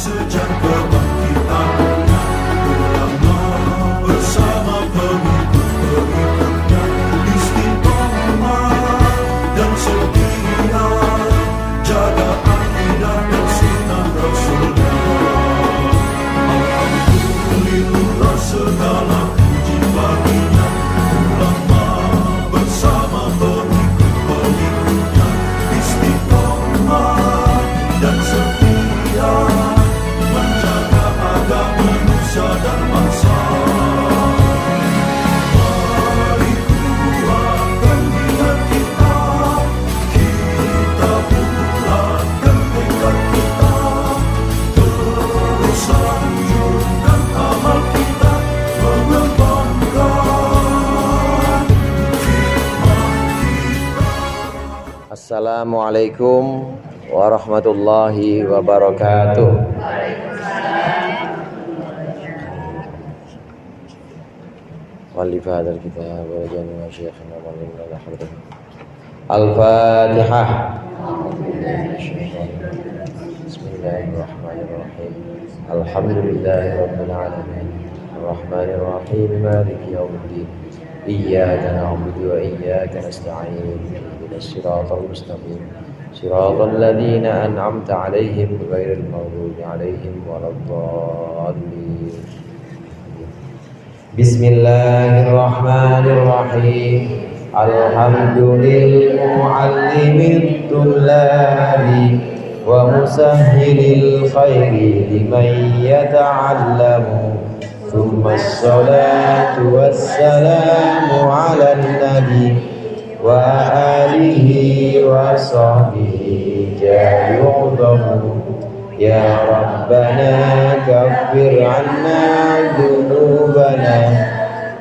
sejak kebangkitannya, ulama bersama pengikut-pengikutnya istiqomah dan setia, jaga akidah dan sunnah Rasulnya. Alhamdulillah segala puji baginya, ulama bersama pengikut-pengikutnya istiqomah dan setia, menjaga agama manusia dan bangsa. Mari kuatkan niat kita, kita bulatkan tekad kita, terus lanjutkan amal kita, mengembangkan hikmah kita. Assalamualaikum warahmatullahi wabarakatuh. Walif hadzal kitab wa jami'a syekhina wa lana hadrah. Al-Fatihah. Bismillahirrahmanirrahim. Alhamdulillahirabbil alamin. Arrahmanir rahim. Maliki yaumiddin. Iyyaka na'budu wa iyyaka nasta'in. Ihdinas siratal mustaqim. Siratal ladzina an'amta 'alaihim ghairil maghdubi 'alaihim waladdallin. Bismillahirrahmanirrahim. Alhamdulil mu'allimit tullabi wa musahhilil khairi liman yata'allamu. Thumma as-salatu wassalamu 'alan nabi wa alihi wa sahbihi jayudamu. Ya Rabbana kaffir 'anna dhunubana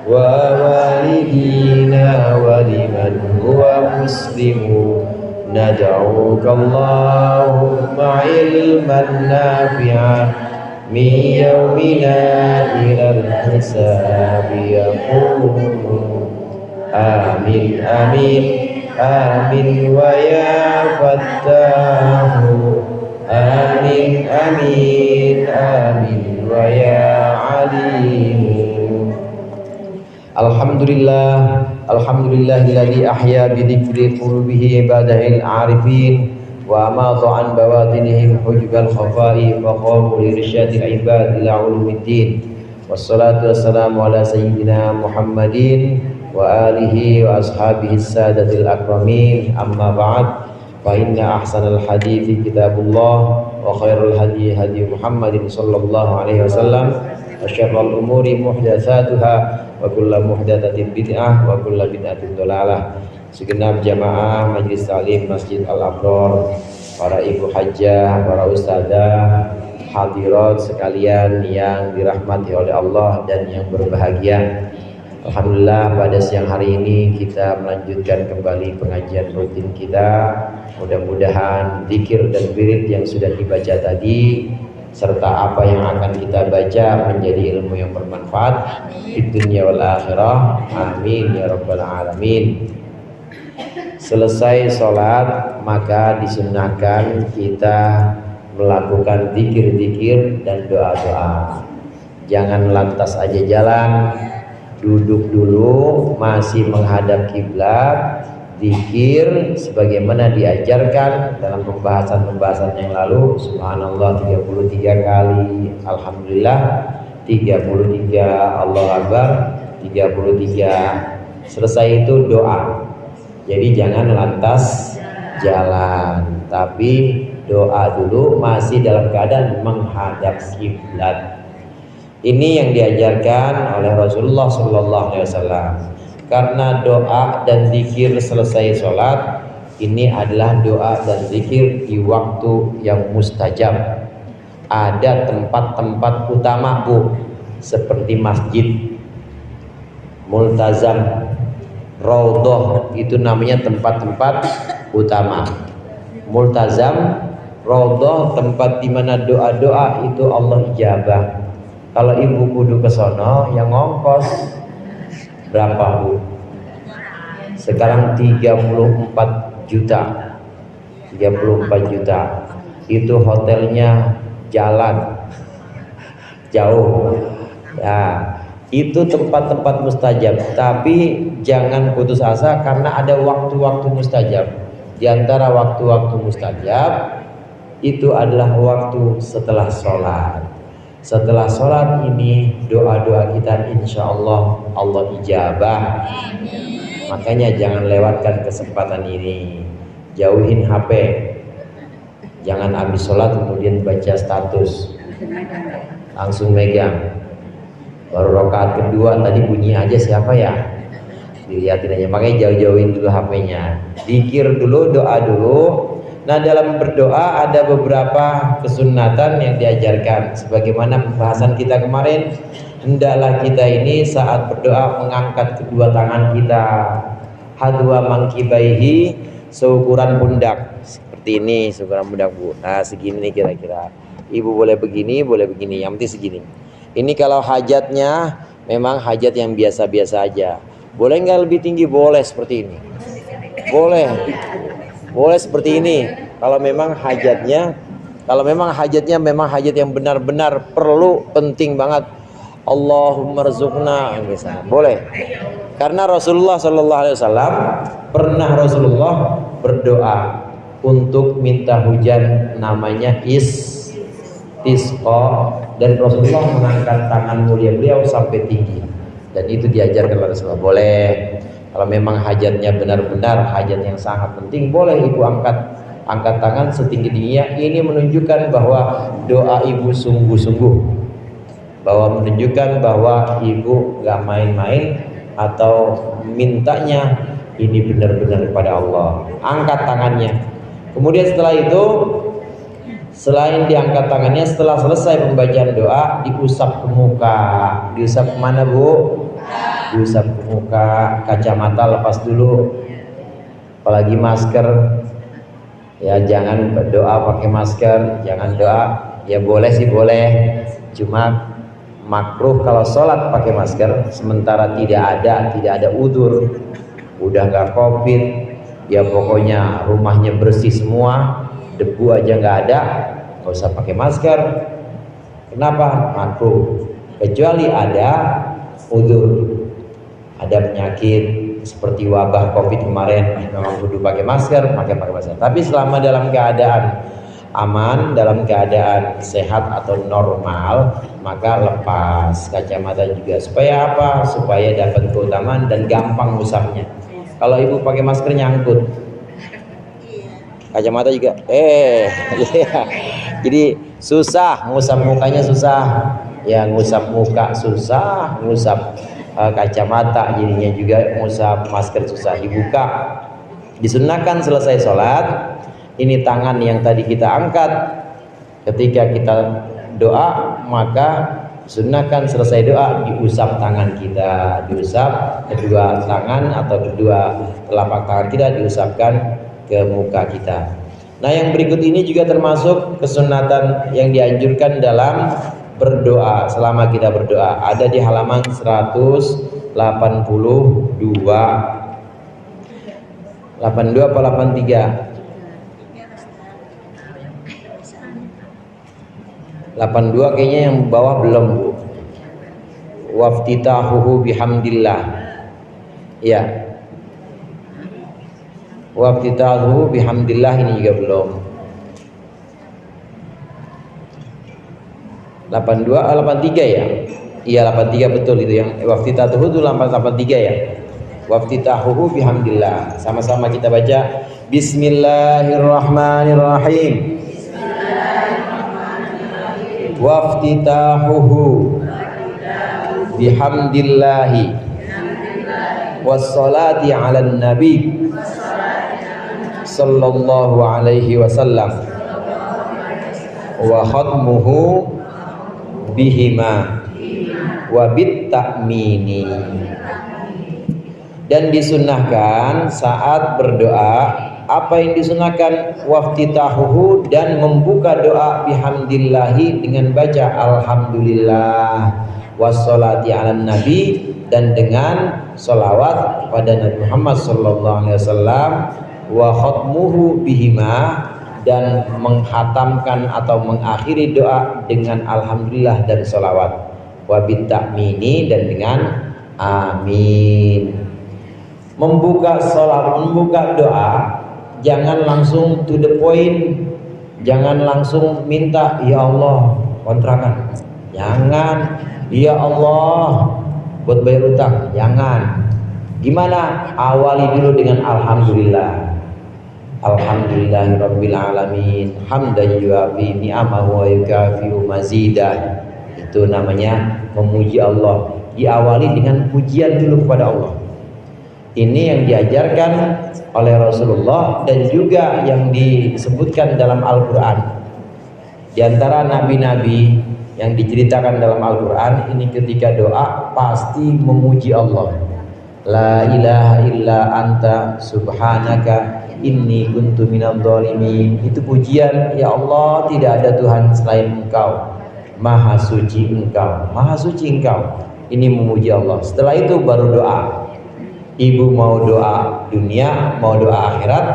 wa walidina wa liman huwa muslimu. Nad'uka Allahumma ilman nafi'a min yawmina ilal hisabi yaqulu. Amin amin amin wa ya fattahu. Amin amin amin wa ya alim. Alhamdulillah, alhamdulillahilladzi ahya bi dzikri qulubihi ibadahil arifin wa amata an bawatinihim hujbal khafa'i wa qamu li irsyadil ibad ila ulumiddin. Wassalatu wassalamu ala sayyidina Muhammadin wa alihi wa ashabihi sadatil akramin. Amma ba'd, fa inna ahsanal hadithi kitabullah wa khairul hadi hadi Muhammadin sallallahu alaihi wasallam wa syarrul umuri muhdatsatuha wa kullu muhdatsatin bid'ah wa kullu bid'atin dhalalah. Segenap jamaah Majelis Taklim Masjid Al-Abrar, para ibu hajjah, para ustadzah, hadirat sekalian yang dirahmati oleh Allah dan yang berbahagia. Alhamdulillah, pada siang hari ini kita melanjutkan kembali pengajian rutin kita. Mudah-mudahan zikir dan wirid yang sudah dibaca tadi serta apa yang akan kita baca menjadi ilmu yang bermanfaat di dunia wal akhirah. Amin ya rabbal alamin. Selesai sholat maka disunnahkan kita melakukan zikir-zikir dan doa-doa. Jangan lantas aja jalan, duduk dulu, masih menghadap kiblat, zikir sebagaimana diajarkan dalam pembahasan-pembahasan yang lalu. Subhanallah 33 kali, alhamdulillah 33, Allahu Akbar 33. Selesai itu doa. Jadi jangan lantas jalan, tapi doa dulu masih dalam keadaan menghadap kiblat. Ini yang diajarkan oleh Rasulullah sallallahu alaihi wasallam. Karena doa dan zikir selesai sholat ini adalah doa dan zikir di waktu yang mustajab. Ada tempat-tempat utama, Bu, seperti masjid, multazam, raudhah, itu namanya tempat-tempat utama. Multazam, raudhah, tempat di mana doa-doa itu Allah ijabah. Kalau ibu kudu ke sono, yang ngongkos berapa, Bu? Sekarang 34 juta. 34 juta. Itu hotelnya jalan jauh. Ya, itu tempat-tempat mustajab. Tapi jangan putus asa karena ada waktu-waktu mustajab. Di antara waktu-waktu mustajab itu adalah waktu setelah sholat. Setelah sholat ini doa-doa kita insya Allah Allah ijabah. Makanya jangan lewatkan kesempatan ini. Jauhin HP. Jangan habis sholat kemudian baca status, langsung megang. Baru rakaat kedua tadi bunyi aja siapa ya, dilihatin aja. Makanya jauh-jauhin dulu HP-nya. Zikir dulu, doa dulu. Nah, dalam berdoa ada beberapa kesunatan yang diajarkan. Sebagaimana pembahasan kita kemarin, hendaklah kita ini saat berdoa mengangkat kedua tangan kita, hadwa mangkibaihi, seukuran pundak. Seperti ini, seukuran pundak Bu. Nah, segini kira-kira. Ibu boleh begini, boleh begini. Yang penting segini. Ini kalau hajatnya memang hajat yang biasa-biasa aja. Boleh nggak lebih tinggi? Boleh seperti ini. Boleh. Boleh seperti ini. Kalau memang hajatnya memang hajat yang benar-benar perlu, penting banget. Allahumma rzuqna misalnya. Boleh. Karena Rasulullah sallallahu alaihi wasallam pernah Rasulullah berdoa untuk minta hujan, namanya istisqa, dan Rasulullah mengangkat tangan mulia beliau sampai tinggi, dan itu diajarkan oleh Rasulullah. Boleh. Kalau memang hajatnya benar-benar hajat yang sangat penting, boleh ibu angkat tangan setinggi-tingginya. Ini menunjukkan bahwa doa ibu sungguh-sungguh, bahwa menunjukkan bahwa ibu gak main-main atau mintanya ini benar-benar kepada Allah. Angkat tangannya. Kemudian setelah itu, selain diangkat tangannya, setelah selesai pembacaan doa, diusap ke muka. Diusap kemana Bu? Diusap ke muka. Kacamata lepas dulu, apalagi masker. Ya jangan berdoa pakai masker. Jangan doa, ya boleh sih boleh, cuma makruh kalau sholat pakai masker. Sementara tidak ada udzur, udah nggak covid, ya pokoknya rumahnya bersih semua, debu aja nggak ada, nggak usah pakai masker. Kenapa? Makruh. Kecuali ada udzur, ada penyakit seperti wabah covid kemarin, memang kudu pakai masker, pakai masker. Tapi selama dalam keadaan aman, dalam keadaan sehat atau normal, maka lepas kacamata juga. Supaya apa? Supaya dapat keutamaan dan gampang ngusapnya. Kalau ibu pakai masker nyangkut, kacamata juga jadi susah, ngusap mukanya susah, ya ngusap muka susah, ngusap kacamata jadinya juga, ngusap masker susah. Dibuka, disunahkan selesai sholat. Ini tangan yang tadi kita angkat ketika kita doa, maka sunahkan selesai doa diusap tangan kita, diusap kedua tangan atau kedua telapak tangan kita, diusapkan ke muka kita. Nah, yang berikut ini juga termasuk kesunatan yang dianjurkan dalam berdoa selama kita berdoa. Ada di halaman 182. 82 apa 83? 82 kayaknya, yang bawah belum Bu. Waftitahuhu bihamdillah. Ya. Waftitahuhu bihamdillah ini juga belum. 82 83 ya? Iya 83 betul itu, yang waftitahuhu itu 83 ya. Waftitahuhu bihamdillah. Sama-sama kita baca. Bismillahirrahmanirrahim. Waftitahuhu bihamdillahi wassalati ala nabi sallallahu alaihi wasallam wa khatmuhu bihima wa bit ta'mini. Dan disunnahkan saat berdoa, apa yang disunahkan? Waftitahuhu, dan membuka doa bihamdillahi dengan baca alhamdulillah, wassalati ala nabi, dan dengan sholawat pada Nabi Muhammad sallallahu alaihi wasallam, wa khatmuhu bihima, dan menghatamkan atau mengakhiri doa dengan alhamdulillah dan sholawat, wabit ta'mini dan dengan amin. Membuka doa jangan langsung to the point, jangan langsung minta ya Allah kontrakan, jangan ya Allah buat bayar utang, jangan. Gimana? Awali dulu dengan alhamdulillah. Alhamdulillahirabbil alamin hamdan yuafi ni'amahu wa yukafi'u mazidah. Itu namanya memuji Allah. Diawali dengan pujian dulu kepada Allah. Ini yang diajarkan oleh Rasulullah dan juga yang disebutkan dalam Al-Quran. Di antara nabi-nabi yang diceritakan dalam Al-Quran, ini ketika doa pasti memuji Allah. La ilaha illa anta subhanaka inni kuntu minadh dhalimin. Itu pujian, ya Allah tidak ada Tuhan selain Engkau, maha suci Engkau, maha suci Engkau. Ini memuji Allah. Setelah itu baru doa. Ibu mau doa dunia, mau doa akhirat,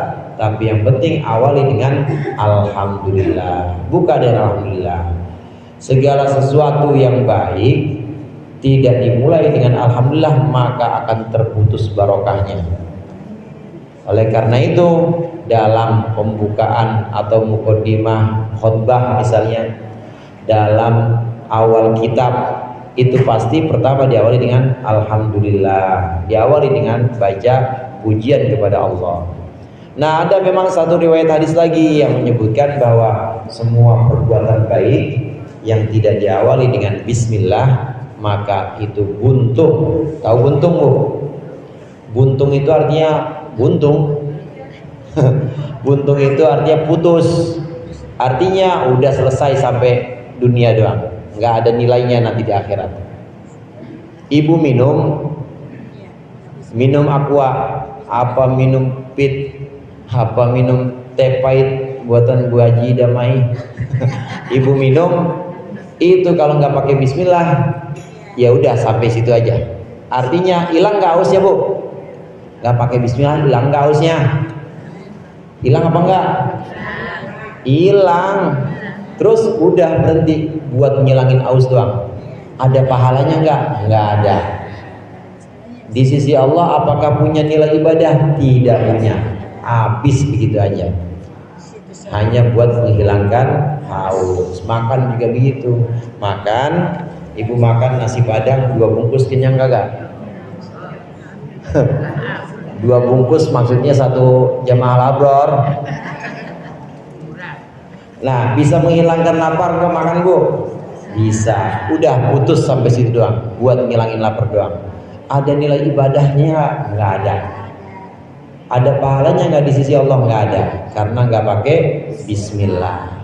tapi yang penting awali dengan alhamdulillah. Buka dengan alhamdulillah. Segala sesuatu yang baik tidak dimulai dengan alhamdulillah maka akan terputus barokahnya. Oleh karena itu dalam pembukaan atau muqaddimah khutbah misalnya, dalam awal kitab itu pasti pertama diawali dengan alhamdulillah, diawali dengan baca pujian kepada Allah. Nah, ada memang satu riwayat hadis lagi yang menyebutkan bahwa semua perbuatan baik yang tidak diawali dengan bismillah maka itu buntung. Tahu buntung, Bu? Buntung itu artinya buntung. Buntung itu artinya putus. Artinya udah selesai sampai dunia doang, nggak ada nilainya nanti di akhirat. Ibu minum aqua, apa minum pit, apa minum teh pahit buatan Bu Haji Damai. Ibu minum itu kalau nggak pakai bismillah ya udah sampai situ aja. Artinya hilang nggak hausnya, Bu? Nggak pakai bismillah hilang nggak hausnya? Hilang apa enggak? Hilang. Terus udah berhenti buat ngilangin aus doang. Ada pahalanya enggak? Enggak ada. Di sisi Allah apakah punya nilai ibadah? Tidak punya. Habis begitu aja. Hanya buat menghilangkan haus. Makan juga begitu. Makan, ibu makan nasi padang 2 bungkus kenyang kagak? 2 bungkus maksudnya 1 jamaah labror. Nah, bisa menghilangkan lapar ke makan, Bu? Bisa. Udah putus sampai situ doang, buat ngilangin lapar doang. Ada nilai ibadahnya? Nggak ada. Ada pahalanya nggak di sisi Allah? Nggak ada, karena nggak pakai bismillah.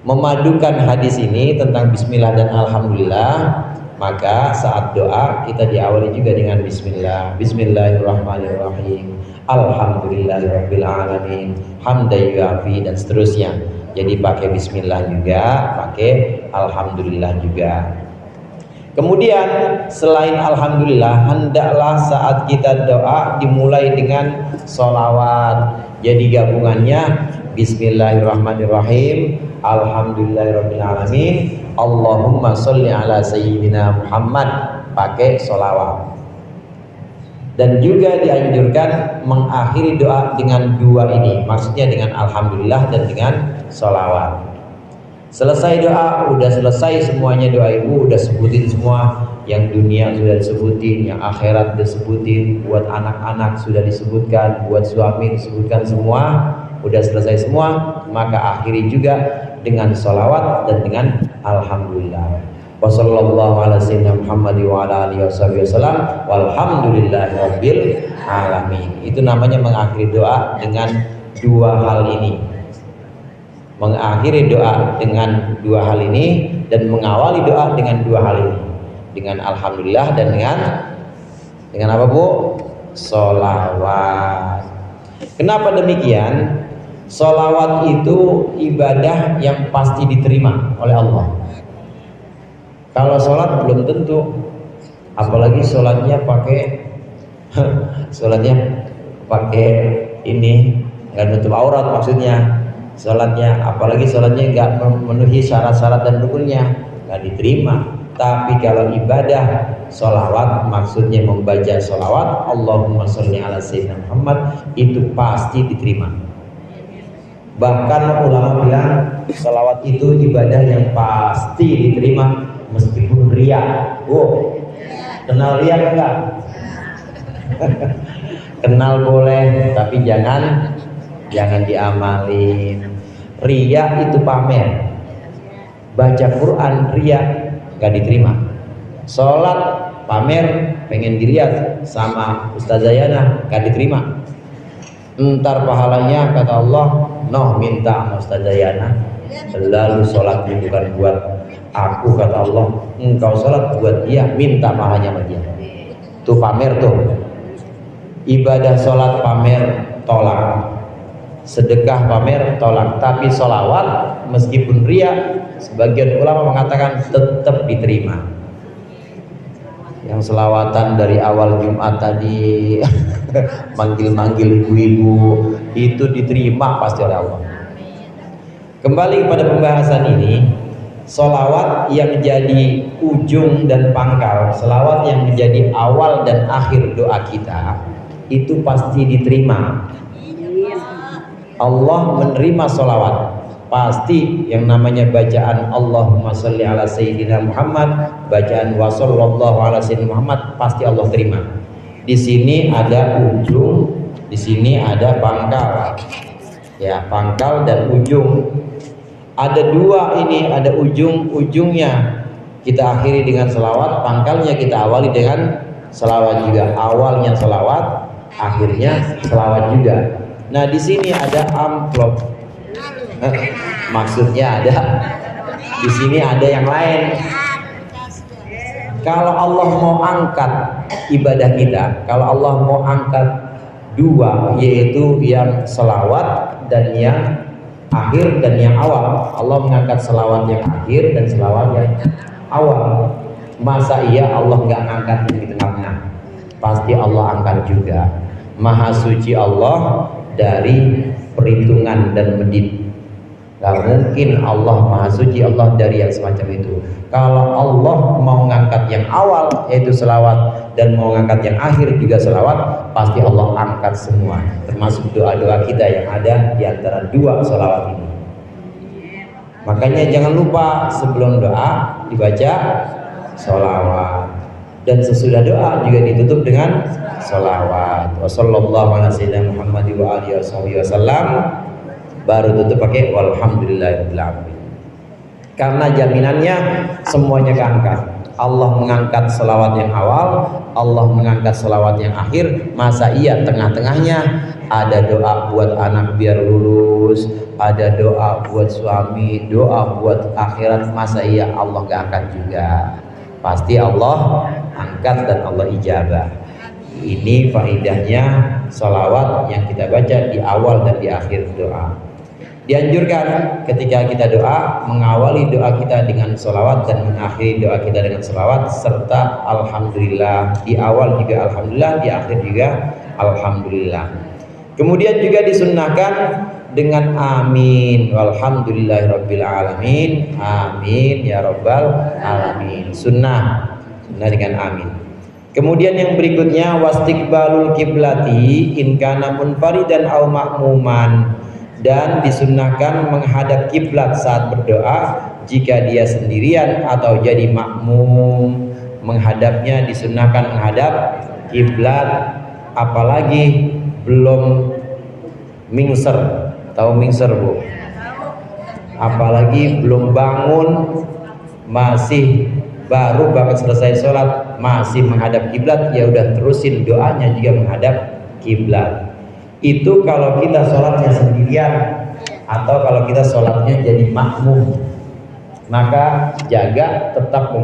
Memadukan hadis ini tentang bismillah dan alhamdulillah, maka saat doa kita diawali juga dengan bismillah. Bismillahirrahmanirrahim. Alhamdulillahirabbil alamin. Hamdan yuafi dan seterusnya. Jadi pakai bismillah juga, pakai alhamdulillah juga. Kemudian selain alhamdulillah, hendaklah saat kita doa dimulai dengan sholawat. Jadi gabungannya bismillahirrahmanirrahim, alhamdulillahirabbil alamin, Allahumma sholli ala sayyidina Muhammad, pakai sholawat. Dan juga dianjurkan mengakhiri doa dengan 2 ini, maksudnya dengan alhamdulillah dan dengan sholawat. Selesai doa, udah selesai semuanya doa ibu, udah sebutin semua, yang dunia sudah disebutin, yang akhirat disebutin, buat anak-anak sudah disebutkan, buat suami disebutkan semua, udah selesai semua, maka akhiri juga dengan sholawat dan dengan alhamdulillah. Wassallallahu ala sayyidina Muhammad wa ala alihi wasallam walhamdulillahirabbil alamin. Itu namanya mengakhiri doa dengan 2 hal ini. Mengakhiri doa dengan 2 hal ini dan mengawali doa dengan 2 hal ini. Dengan alhamdulillah dan dengan apa, Bu? Sholawat. Kenapa demikian? Sholawat itu ibadah yang pasti diterima oleh Allah. Kalau sholat belum tentu, apalagi sholatnya pakai ini nggak nutup aurat, maksudnya Sholatnya, apalagi sholatnya nggak memenuhi syarat-syarat dan rukunnya, nggak diterima. Tapi kalau ibadah sholawat, maksudnya membaca sholawat Allahumma sholli ala sayyidina Muhammad, itu pasti diterima. Bahkan ulama bilang sholawat itu ibadah yang pasti diterima meskipun riya. Oh, kenal riya enggak? Kenal boleh, tapi jangan diamalin. Riya itu pamer. Baca Quran riya gak diterima. Sholat pamer, pengen dilihat sama Ustazah Yana, gak diterima. Entar pahalanya kata Allah, noh minta sama Ustazah Yana. Lalu sholatnya bukan buat aku kata Allah, engkau sholat buat dia, minta pahalanya sama dia. Tuh pamer tuh. Ibadah sholat pamer tolak, sedekah pamer tolak, tapi sholawat meskipun riya sebagian ulama mengatakan tetap diterima. Yang selawatan dari awal Jumat tadi manggil-manggil ibu-ibu itu diterima pasti oleh Allah. Kembali kepada pembahasan ini, sholawat yang menjadi ujung dan pangkal, sholawat yang menjadi awal dan akhir doa kita itu pasti diterima. Allah menerima sholawat. Pasti yang namanya bacaan Allahumma sholli ala sayyidina Muhammad, bacaan wa sallallahu ala sayyidina Muhammad, pasti Allah terima. Di sini ada ujung, di sini ada pangkal. Ya, pangkal dan ujung. Ada dua ini, ada ujung-ujungnya. Kita akhiri dengan selawat, pangkalnya kita awali dengan selawat juga. Awalnya selawat, akhirnya selawat juga. Nah, di sini ada amplop. Maksudnya ada di sini ada yang lain. Kalau Allah mau angkat ibadah kita, kalau Allah mau angkat dua, yaitu yang selawat dan yang akhir dan yang awal. Allah mengangkat selawat yang akhir dan selawat yang awal. Masa iya Allah nggak ngangkat yang di tengah-tengah? Pasti Allah angkat juga. Maha suci Allah dari perhitungan dan medit. Gak mungkin Allah maha suci Allah dari yang semacam itu. Kalau Allah mau ngangkat yang awal yaitu selawat dan mau ngangkat yang akhir juga selawat, pasti Allah angkat semua, termasuk doa-doa kita yang ada di antara dua selawat ini. Makanya jangan lupa sebelum doa dibaca selawat, dan sesudah doa juga ditutup dengan selawat. Wassalamualaikum warahmatullahi wabarakatuh. Baru tutup pakai walhamdulillahirabbil alamin. Karena jaminannya semuanya keangkat. Allah mengangkat selawat yang awal, Allah mengangkat selawat yang akhir. Masa iya tengah-tengahnya ada doa buat anak biar lulus, ada doa buat suami, doa buat akhirat. Masa iya Allah gak angkat juga? Pasti Allah angkat dan Allah ijabah. Ini faidahnya salawat yang kita baca di awal dan di akhir doa. Dianjurkan ketika kita doa, mengawali doa kita dengan salawat dan mengakhiri doa kita dengan salawat serta alhamdulillah. Di awal juga alhamdulillah, di akhir juga alhamdulillah. Kemudian juga disunnahkan dengan amin, walhamdulillahirabbil alamin, amin ya rabbal alamin. Sunnah dengan amin. Kemudian yang berikutnya wastiqbalul kiblati in kana munfaridan aw ma'muman, dan disunnahkan menghadap kiblat saat berdoa jika dia sendirian atau jadi makmum. Menghadapnya disunnahkan menghadap kiblat, apalagi belum mingser. Tahu mingser, Bu? Apalagi belum bangun, masih baru banget selesai sholat masih menghadap kiblat, ya udah terusin doanya juga menghadap kiblat. Itu kalau kita sholatnya sendirian atau kalau kita sholatnya jadi makmum, maka jaga tetap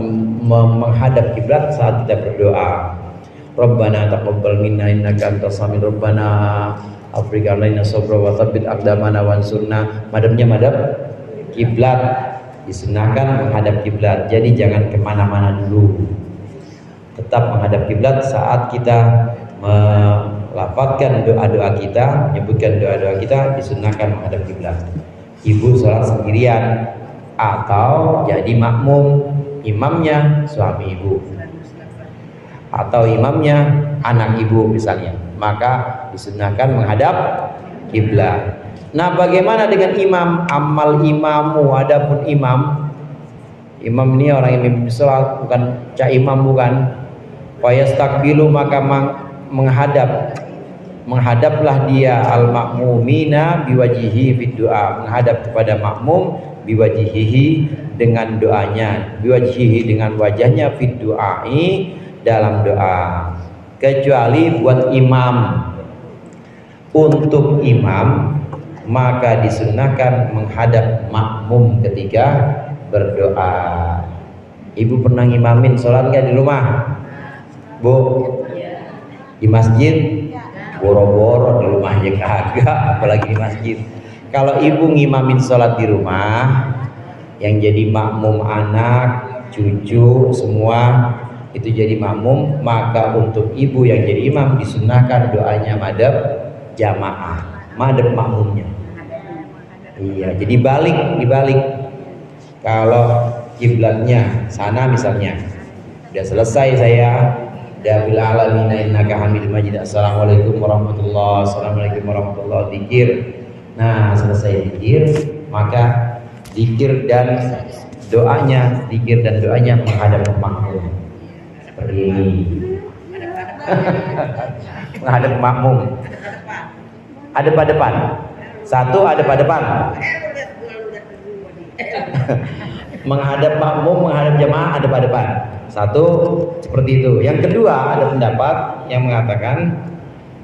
menghadap kiblat saat kita berdoa. Rabbana taqabbal minna innaka antas samiul rabbana afrika alaina sabra wa tsabbit aqdamana wansurna. Madhabnya madhab kiblat, disunahkan menghadap kiblat. Jadi jangan kemana-mana dulu, tetap menghadap kiblat saat kita melafadzkan doa-doa kita, menyebutkan doa-doa kita, disunahkan menghadap kiblat. ibu sholat sendirian, atau jadi makmum, imamnya suami ibu, atau imamnya anak ibu misalnya, maka disunahkan menghadap kiblat. Nah, bagaimana dengan imam? Amal imamu, adapun imam ini orang yang memimpin sholat, bukan cak imam, bukan. Fayastakbilu, maka menghadaplah dia al-makmumina biwajihi fid du'a, menghadap kepada makmum biwajihi dengan doanya, biwajihi dengan wajahnya fid du'ai dalam doa, kecuali buat imam. Untuk imam maka disunahkan menghadap makmum ketika berdoa. Ibu pernah ngimamin sholat nggak di rumah, Bu? Di masjid? Boro-boro, di rumah aja kagak, apalagi di masjid. Kalau ibu ngimamin sholat di rumah, yang jadi makmum anak, cucu, semua itu jadi makmum, maka untuk ibu yang jadi imam disunahkan doanya madhab jamaah, madhab makmumnya. Iya, jadi dibalik. Kalau kiblatnya sana misalnya, udah selesai saya, ya bil alamina innaka hamidum majid, assalamualaikum warahmatullahi, assalamualaikum warahmatullahi, zikir. Nah, selesai zikir, maka zikir dan doanya menghadap makmum seperti ini. Menghadap makmum, hadap-hadapan. Satu hadap-hadapan. Menghadap makmum, menghadap jamaah, hadap-hadapan. Satu seperti itu. Yang kedua, ada pendapat yang mengatakan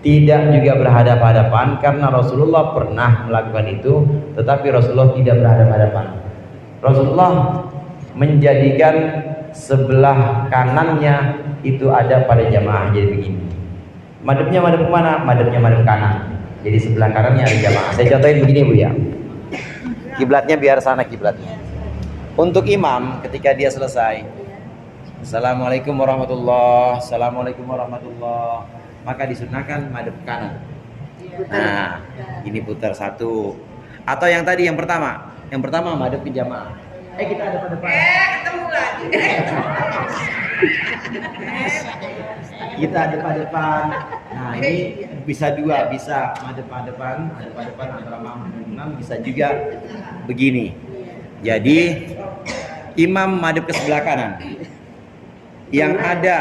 tidak juga berhadap-hadapan, karena Rasulullah pernah melakukan itu, tetapi Rasulullah tidak berhadap-hadapan. Rasulullah menjadikan sebelah kanannya itu ada pada jamaah, jadi begini. Madhabnya madhab kemana? Madhabnya madhab kanan. Jadi sebelah kanannya ada jamaah. Saya contohin begini, Bu, ya. Kiblatnya biar sana kiblatnya. Untuk imam ketika dia selesai, assalamualaikum warahmatullahi, assalamualaikum warahmatullahi, maka disunahkan madhab kanan. Nah, ini putar satu. Atau yang tadi yang pertama madhab ke jamaah. Kita ada pada depan. Ketemu lagi. Kita ada pada depan. Nah, ini bisa dua, bisa madhab depan antara makmum dan imam, bisa juga begini. Jadi imam madhab ke sebelah kanan. Yang ada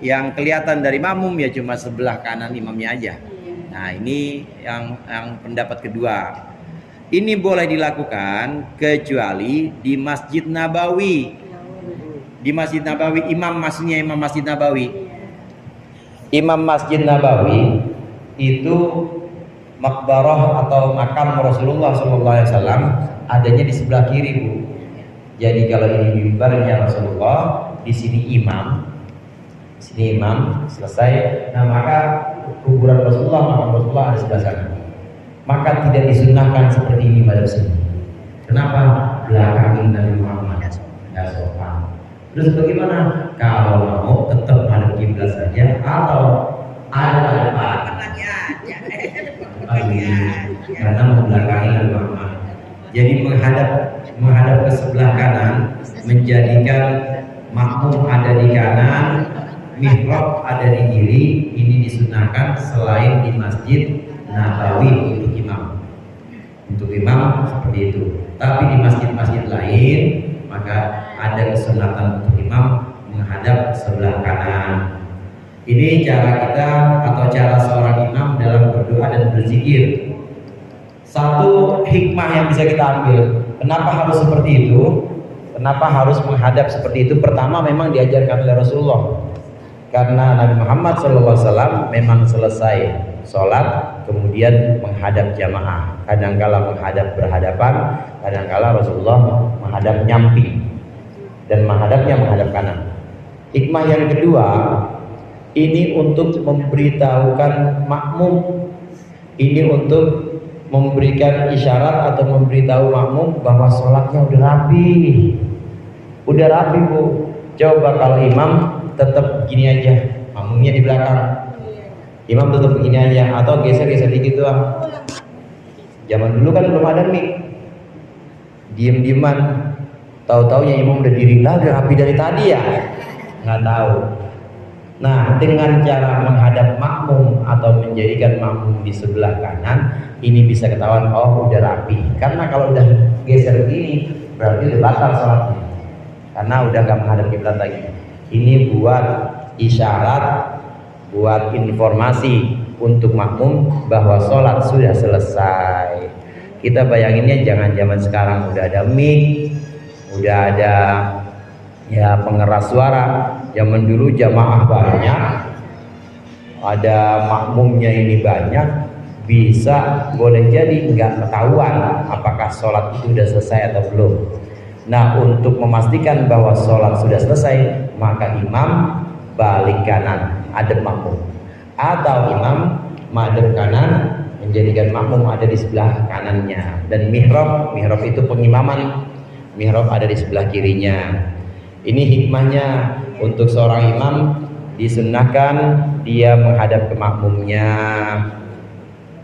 yang kelihatan dari makmum ya cuma sebelah kanan imamnya aja. Nah, ini yang pendapat kedua. Ini boleh dilakukan kecuali di Masjid Nabawi. Di Masjid Nabawi, maksudnya Imam Masjid Nabawi. Imam Masjid Nabawi itu makbarah atau makam Rasulullah SAW adanya di sebelah kiri, Bu. Jadi kalau ini mimbarnya Rasulullah, di sini imam, selesai. Nah, maka kuburan Rasulullah, makam Rasulullah ada sebelah sana. Maka tidak disunahkan seperti ini pada sini. Kenapa? Belakangin Nabi Muhammad, nggak sopan. Terus bagaimana? Kalau mau tetap madhab kiblat saja, atau ada depan. Karena membelakangi Nabi Muhammad. Jadi menghadap ke sebelah kanan, menjadikan makmum ada di kanan, mihrab ada di kiri. Ini disunahkan selain di Masjid Nabawi untuk imam. Untuk imam seperti itu. Tapi di masjid-masjid lain maka ada kesunatan untuk imam menghadap sebelah kanan. Ini cara kita atau cara seorang imam dalam berdoa dan berzikir. Satu hikmah yang bisa kita ambil. Kenapa harus seperti itu? Kenapa harus menghadap seperti itu? Pertama, memang diajarkan oleh Rasulullah. Karena Nabi Muhammad SAW memang selesai sholat kemudian menghadap jamaah. Kadangkala menghadap berhadapan, kadangkala Rasulullah menghadap nyamping, dan menghadapnya menghadap kanan. Hikmah yang kedua, ini untuk memberitahukan makmum, ini untuk memberikan isyarat atau memberitahu makmum bahwa sholatnya udah rapi, Bu. Coba kalau imam tetap begini aja, makmumnya di belakang, imam tetap begini aja, atau geser-geser dikit doang. Zaman dulu kan belum ada mic, diem-dieman, tahu-taunya imam udah diri lagi, rapi dari tadi ya, nggak tahu. Nah, dengan cara menghadap makmum atau menjadikan makmum di sebelah kanan, ini bisa ketahuan, oh udah rapi. Karena kalau udah geser begini, berarti udah batal sholatnya, karena udah nggak menghadap kiblat lagi. Ini buat isyarat, buat informasi untuk makmum bahwa sholat sudah selesai. Kita bayanginnya jangan zaman sekarang udah ada mic, udah ada ya pengeras suara. Zaman dulu jamaah banyak, ada makmumnya ini banyak, bisa boleh jadi nggak ketahuan apakah sholat itu sudah selesai atau belum. Nah, untuk memastikan bahwa sholat sudah selesai, maka imam balik kanan, hadap makmum, atau imam madhep kanan, menjadikan makmum ada di sebelah kanannya. Dan mihrab itu pengimaman, mihrab ada di sebelah kirinya. Ini hikmahnya, untuk seorang imam disunnahkan dia menghadap ke makmumnya.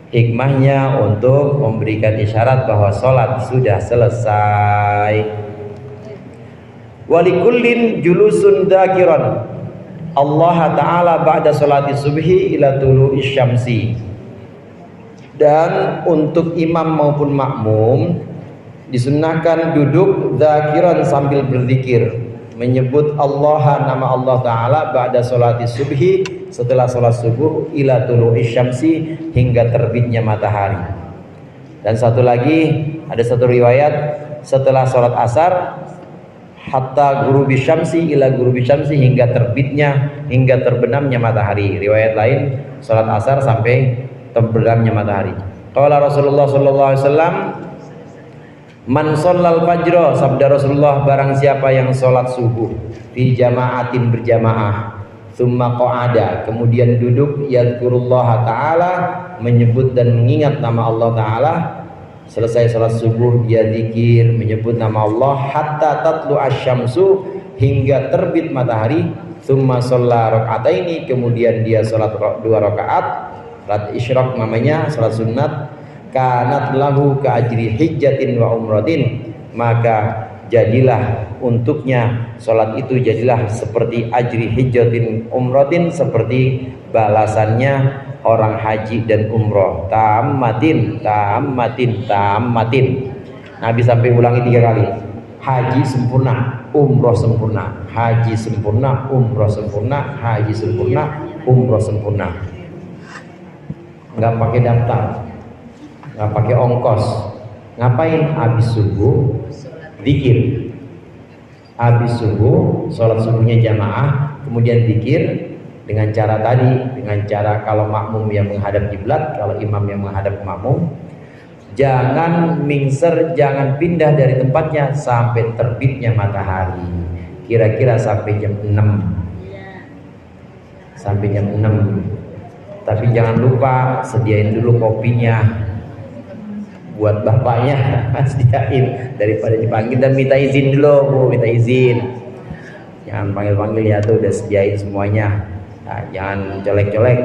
Hikmahnya untuk memberikan isyarat bahwa sholat sudah selesai. Walikullin julusun dzakiran Allah Ta'ala ba'da sholati subhi ila tulu'i syamsi. Dan untuk imam maupun makmum disunnahkan duduk dzakiran sambil berzikir, menyebut Allah, nama Allah Ta'ala ba'da sholati subhi, setelah sholat subuh, ila tulu'i syamsi, hingga terbitnya matahari. Dan satu lagi, ada satu riwayat, setelah sholat asar, hatta gurubi syamsi, ila gurubi syamsi, hingga terbitnya, hingga terbenamnya matahari. Riwayat lain, sholat asar sampai terbenamnya matahari. Qala Rasulullah sallallahu alaihi wasallam, man shallal fajra, sabda Rasulullah, barang siapa yang sholat subuh fi jama'atin, berjamaah, tsumma qa'ada, kemudian duduk, yadhkurullah ta'ala, menyebut dan mengingat nama Allah Ta'ala, selesai sholat subuh dia zikir, menyebut nama Allah, hatta tatlu asyamsu, hingga terbit matahari, tsumma shalla raka'ataini, kemudian dia sholat 2 rakaat, salat isyraq namanya, salat sunat, kanat lahu ka ajri hijjatin wa umratin, maka jadilah untuknya sholat itu jadilah seperti ajri hijjatin umratin, seperti balasannya orang haji dan umroh. Tammatin, tammatin, tammatin. Nabi sampai ulangi 3 kali. Haji sempurna, umroh sempurna, haji sempurna, umroh sempurna, haji sempurna, umroh sempurna. Nggak pakai daftar, nggak pakai ongkos. Ngapain? Habis subuh zikir, habis subuh sholat subuhnya jamaah, kemudian zikir dengan cara tadi, dengan cara kalau makmum yang menghadap kiblat, kalau imam yang menghadap makmum, jangan mingser, jangan pindah dari tempatnya sampai terbitnya matahari, kira-kira sampai jam 6, sampai jam 6. Tapi jangan lupa sediain dulu kopinya buat bapaknya, sediain, daripada dipanggil dan minta izin dulu, Bu, minta izin. Jangan panggil-panggil ya, tuh udah sediain semuanya. Nah, jangan colek-colek,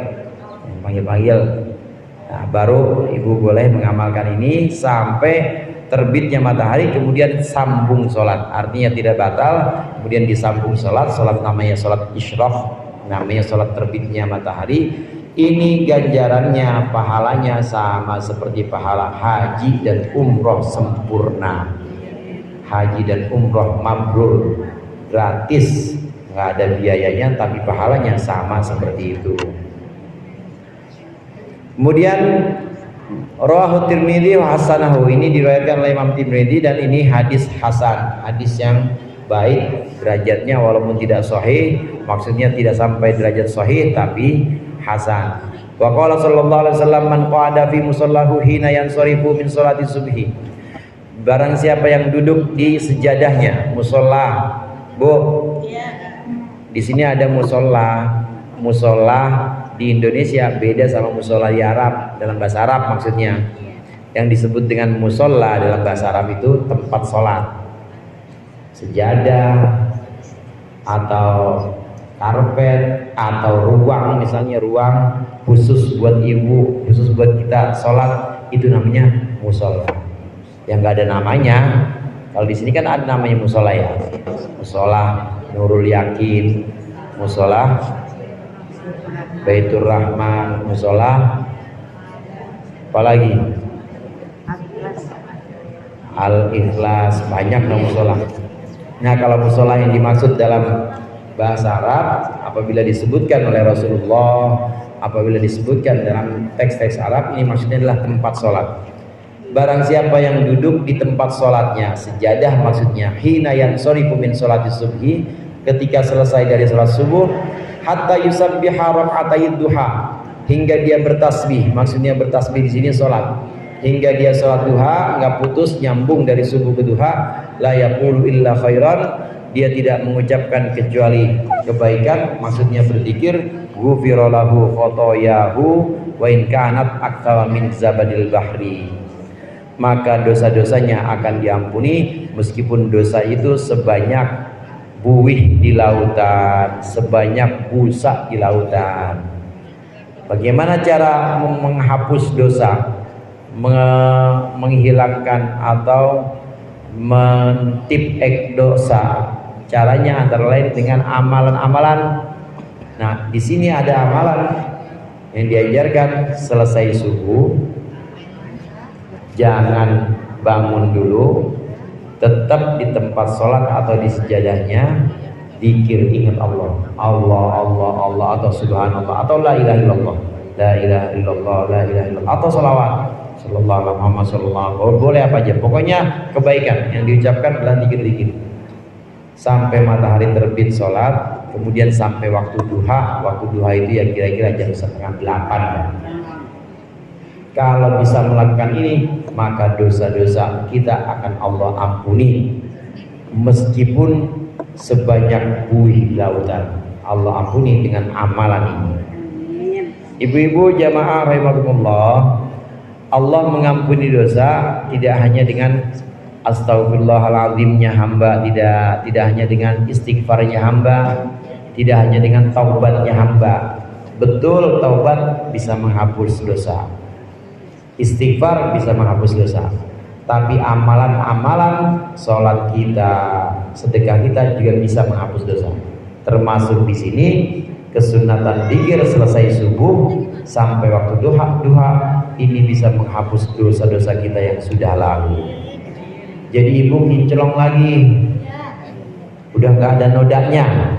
panggil-panggil. Nah, baru ibu boleh mengamalkan ini sampai terbitnya matahari, kemudian sambung sholat. Artinya tidak batal, kemudian disambung sholat. Sholat namanya sholat isyraq, namanya sholat terbitnya matahari. Ini ganjarannya, pahalanya sama seperti pahala haji dan umroh sempurna. Haji dan umroh mabrur, gratis, nggak ada biayanya, tapi pahalanya sama seperti itu. Kemudian rawahu Tirmidzi wa hasanahu, ini diriwayatkan oleh Imam Tirmidzi dan ini hadis hasan, hadis yang baik derajatnya, walaupun tidak sahih, maksudnya tidak sampai derajat sahih tapi hasan. Wa qala sallallahu alaihi wasallam, man qa'ada fi musallahu hina yansarifu min sholati subhi, barang siapa yang duduk di sejadahnya, musola, Bu, di sini ada musola. Musola di Indonesia beda sama musola di Arab, dalam bahasa Arab maksudnya. Yang disebut dengan musola dalam bahasa Arab itu tempat sholat, sejadah atau karpet atau ruang, misalnya ruang khusus buat ibu, khusus buat kita sholat, itu namanya musola. Yang nggak ada namanya Kalau di sini kan ada namanya musola ya, musola Nurul Yakin, musola Baitur Rahman, musola apalagi Al-Ikhlas, banyak dong musola. Nah kalau musola yang dimaksud dalam bahasa Arab apabila disebutkan oleh Rasulullah, apabila disebutkan dalam teks-teks Arab, ini maksudnya adalah tempat sholat. Barang siapa yang duduk di tempat sholatnya, sejadah maksudnya, hina yansorifu min sholati subhi, ketika selesai dari sholat subuh, hatta yusabbiha raka'atayid duha, hingga dia bertasbih, maksudnya bertasbih di sini sholat, hingga dia sholat duha, nggak putus nyambung dari subuh ke duha, la yaqulu illa khairan, dia tidak mengucapkan kecuali kebaikan, maksudnya berzikir, ghufira lahu khotoyahu wa in kanat aktsara min zabadil bahri, maka dosa-dosanya akan diampuni meskipun dosa itu sebanyak buih di lautan, sebanyak busa di lautan. Bagaimana cara menghapus dosa, menghilangkan atau mentipek dosa? Caranya antara lain dengan amalan-amalan. Nah, di sini ada amalan yang diajarkan selesai subuh, jangan bangun dulu, tetap di tempat sholat atau di sejadahnya, zikir ingat Allah, Allah, Allah, Allah, atau subhanallah, atau la ilaha illallah, la ilaha illallah, la ilaha illallah, atau sholawat sallallahu alaihi Muhammad sallallahu, boleh apa aja, pokoknya kebaikan yang diucapkan adalah zikir-zikir sampai matahari terbit sholat, kemudian sampai waktu duha. Waktu duha itu ya kira-kira jam 7:30. Kalau bisa melakukan ini, maka dosa-dosa kita akan Allah ampuni meskipun sebanyak buih lautan. Allah ampuni dengan amalan ini. Ibu-ibu jamaah rahimakumullah, Allah mengampuni dosa tidak hanya dengan astagfirullahaladzimnya hamba, tidak hanya dengan istighfarnya hamba, tidak hanya dengan taubatnya hamba. Betul, taubat bisa menghapus dosa, istighfar bisa menghapus dosa, tapi amalan-amalan sholat kita, sedekah kita juga bisa menghapus dosa. Termasuk di sini kesunatan zikir selesai subuh sampai waktu duha, ini bisa menghapus dosa-dosa kita yang sudah lalu. Jadi ibu kinclong lagi, udah nggak ada nodanya,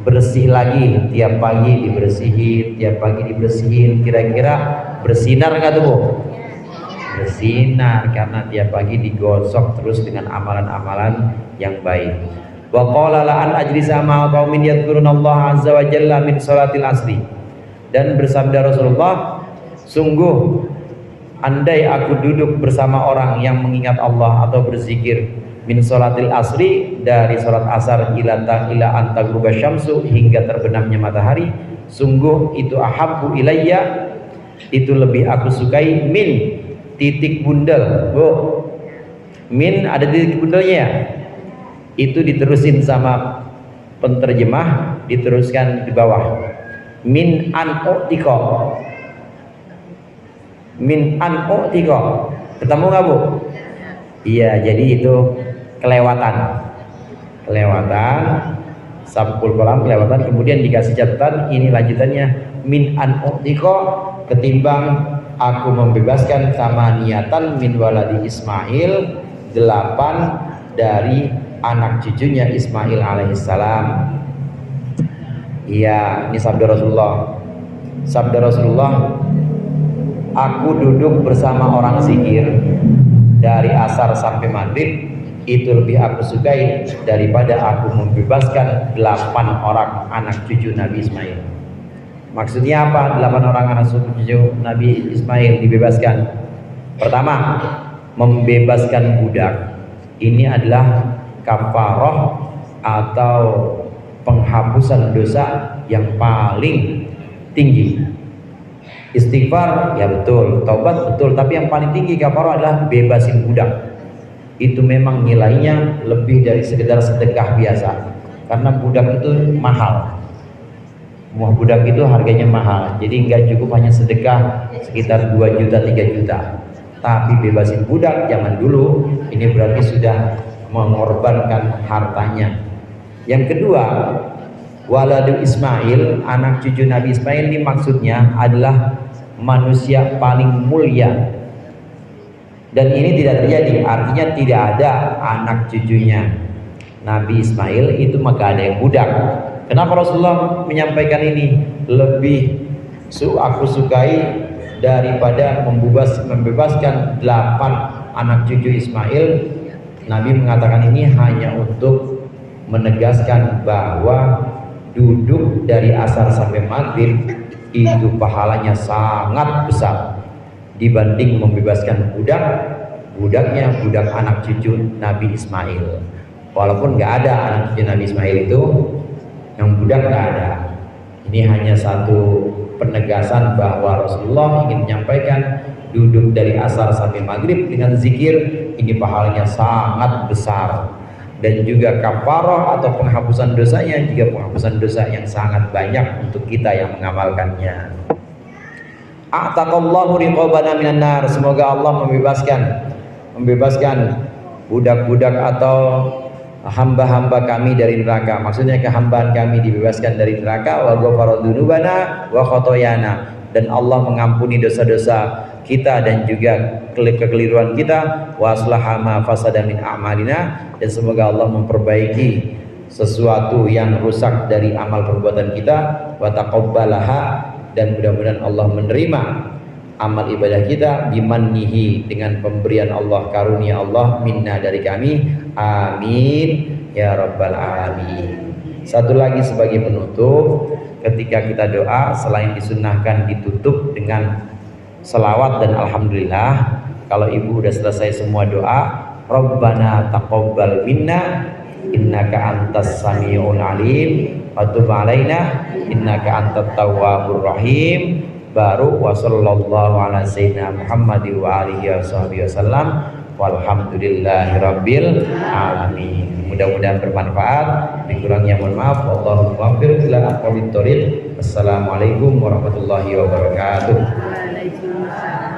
bersih lagi, tiap pagi dibersihin, tiap pagi dibersihin. Kira-kira bersinar nggak tuh bu? Bersinar, karena tiap pagi digosok terus dengan amalan-amalan yang baik. Wa qala la an ajlisa ma'a qaumin yadhkurunallaha azza wa jalla min sholatil asri, dan bersabda Rasulullah, sungguh andai aku duduk bersama orang yang mengingat Allah atau berzikir min sholatil asri, dari sholat asar ila antagruba syamsu, hingga terbenamnya matahari, sungguh itu ahabbu ilayya, itu lebih aku sukai min titik bundel. Bu, min ada titik bundelnya ya? Itu diterusin sama penterjemah, diteruskan di bawah, min an u'tika, min an u'tika. Ketemu nggak bu? Iya, jadi itu kelewatan, sabkul kolam kelewatan, kemudian dikasih catatan ini lanjutannya, min an u'tika, ketimbang aku membebaskan sama niatan min waladi Ismail, 8 dari anak cucunya Ismail alaihissalam. Iya, ini sabda Rasulullah. Sabda Rasulullah, aku duduk bersama orang zikir dari asar sampai maghrib, itu lebih aku sukai daripada aku membebaskan 8 orang anak cucu Nabi Ismail. Maksudnya apa? 8 orang anak cucu Nabi Ismail dibebaskan. Pertama, membebaskan budak. Ini adalah kafarah atau penghapusan dosa yang paling tinggi. Istighfar ya betul, taubat betul, tapi yang paling tinggi kafarah adalah bebasin budak. Itu memang nilainya lebih dari sekedar sedekah biasa, karena budak itu mahal. Budak itu harganya mahal, jadi nggak cukup hanya sedekah sekitar 2 juta 3 juta, tapi bebasin budak zaman dulu, ini berarti sudah mengorbankan hartanya. Yang kedua, waladu Ismail, anak cucu Nabi Ismail ini maksudnya adalah manusia paling mulia. Dan ini tidak terjadi, artinya tidak ada anak cucunya Nabi Ismail itu maka ada yang budak. Kenapa Rasulullah menyampaikan ini? Lebih aku sukai daripada membebaskan 8 anak cucu Ismail. Nabi mengatakan ini hanya untuk menegaskan bahwa duduk dari asar sampai maghrib itu pahalanya sangat besar dibanding membebaskan budaknya budak anak cucu Nabi Ismail. Walaupun nggak ada anak cucu Nabi Ismail itu, yang budak nggak ada. Ini hanya satu penegasan bahwa Rasulullah ingin menyampaikan duduk dari asar sampai maghrib dengan zikir ini pahalanya sangat besar, dan juga kafarah atau penghapusan dosanya juga penghapusan dosa yang sangat banyak untuk kita yang mengamalkannya. A'taqallahu riqabana minan nar, semoga Allah membebaskan budak-budak atau hamba-hamba kami dari neraka. Maksudnya kehambaan kami dibebaskan dari neraka. Wa ghafara dzunubana wa khotoyana, dan Allah mengampuni dosa-dosa kita dan juga kekeliruan kita. Wa aslaha ma fasada min a'malina, dan semoga Allah memperbaiki sesuatu yang rusak dari amal perbuatan kita. Wa taqabbalaha, dan mudah-mudahan Allah menerima amal ibadah kita bimannihi, dengan pemberian Allah, karunia Allah, minna dari kami, amin ya rabbal alamin. Satu lagi sebagai penutup, ketika kita doa selain disunnahkan ditutup dengan selawat dan alhamdulillah, kalau ibu udah selesai semua doa, Rabbana taqabbal minna innaka antas samiul alim wa tub alaina innaka antat tawwabur rahim, baru wa sallallahu ala sayyidina Muhammad wa alihi wasallam walhamdulillahi rabbil alamin. Mudah-mudahan bermanfaat, dikurangnya mohon maaf. Allahumma waffir ila aqwamit thoriq. Assalamualaikum warahmatullahi wabarakatuh. Waalaikumsalam.